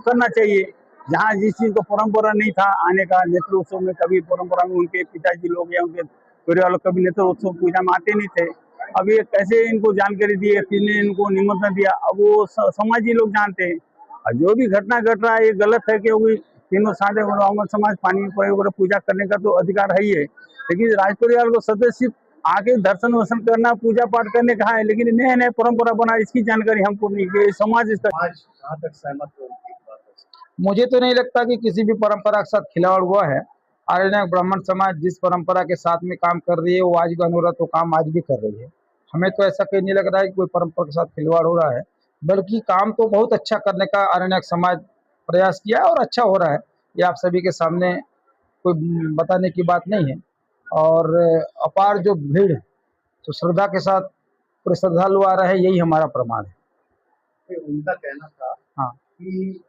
करना चाहिए। जहाँ जिस चीज को परंपरा नहीं था आने का, नेत्र उत्सव में कभी परंपरा में उनके पिताजी लोग या उनके परिवार लोग कभी नेत्र उत्सव पूजा में आते नहीं थे। अब ये कैसे इनको जानकारी दी है, किसने इनको निमंत्रण दिया, अब वो समाजी लोग जानते हैं। और जो भी घटना घट रहा है ये गलत है, क्योंकि तीनों साधे ब्राह्मण समाज पानी में प्रयोग और पूजा करने का तो अधिकार है ही है, लेकिन राज परिवार को सदस्य आके दर्शन वर्शन करना, पूजा पाठ करने कहा है, लेकिन नए नए परंपरा बना इसकी जानकारी हमको नहीं कि समाज स्तर। आज कहाँ तक सहमत हो उनकी बात है? मुझे तो नहीं लगता कि किसी भी परंपरा के साथ खिलवाड़ हुआ है। आर्य ब्राह्मण समाज जिस परंपरा के साथ में काम कर रही है वो आज भी अनुरत वो काम आज भी कर रही है। हमें तो ऐसा कहीं नहीं लग रहा है कि कोई परंपरा के साथ खिलवाड़ हो रहा है, बल्कि काम तो बहुत अच्छा करने का आर्य समाज प्रयास किया है और अच्छा हो रहा है। ये आप सभी के सामने कोई बताने की बात नहीं है। और अपार जो भीड़ तो श्रद्धा के साथ पूरे श्रद्धालु आ रहे हैं, यही हमारा प्रमाण है। उनका कहना था हाँ, कि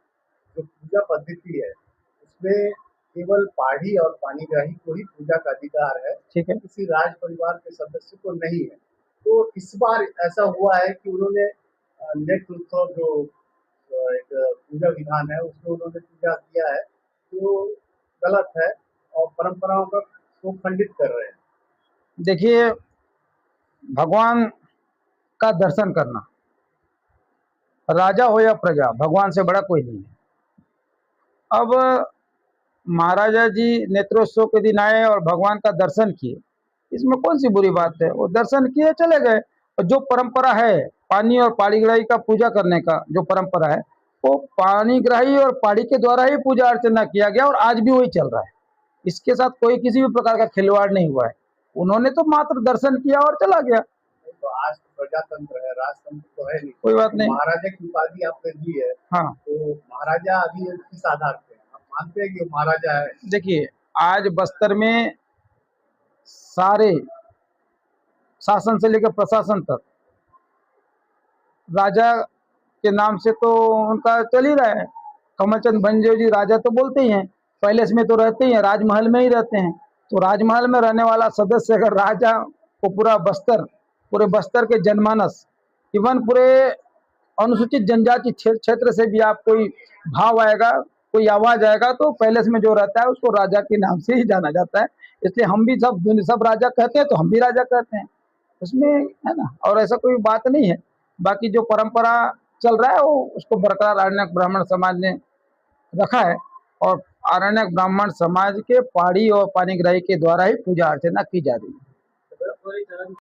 जो पूजा पद्धति है उसमें केवल पाढ़ी और पानीग्राही को ही पूजा का अधिकार है, ठीक है। किसी राज परिवार के सदस्य को नहीं है। तो इस बार ऐसा हुआ है कि उन्होंने नेत्र उत्सव जो एक पूजा विधान है उसमें उन्होंने पूजा किया है, तो गलत है और परंपराओं को खंडित कर रहे हैं। देखिए, भगवान का दर्शन करना, राजा हो या प्रजा, भगवान से बड़ा कोई नहीं है। अब महाराजा जी नेत्रोत्सव के दिन आए और भगवान का दर्शन किए, इसमें कौन सी बुरी बात है? वो दर्शन किए चले गए। और जो परंपरा है पानी और पाणीग्राही का पूजा करने का, जो परंपरा है वो पाणीग्राही और पाड़ी के द्वारा ही पूजा अर्चना किया गया और आज भी वही चल रहा है। इसके साथ कोई किसी भी प्रकार का खिलवाड़ नहीं हुआ है। उन्होंने तो मात्र दर्शन किया और चला गया। तो आज प्रजातंत्र है, राजतंत्र तो है नहीं। कोई बात नहीं। महाराजा की उपाधि आपने दी है, हाँ, तो महाराजा अभी किस आधार पे आप मानते हैं कि महाराजा है? देखिए, आज बस्तर में सारे शासन से लेकर प्रशासन तक राजा के नाम से तो उनका चल ही रहा है। कमलचंद भंजो जी राजा तो बोलते ही हैं, पैलेस में तो रहते ही हैं, राजमहल में ही रहते हैं। तो राजमहल में रहने वाला सदस्य अगर राजा को पूरे बस्तर के जनमानस, इवन पूरे अनुसूचित जनजाति क्षेत्र से भी आप कोई भाव आएगा, कोई आवाज आएगा, तो पैलेस में जो रहता है उसको राजा के नाम से ही जाना जाता है। इसलिए हम भी सब राजा कहते हैं तो हम भी राजा कहते हैं, उसमें है ना। और ऐसा कोई बात नहीं है। बाकी जो परंपरा चल रहा है वो उसको बरकरार आरण्यक ब्राह्मण समाज ने रखा है और आरण्यक ब्राह्मण समाज के पाड़ी और पानीग्राही के द्वारा ही पूजा अर्चना की जा रही है।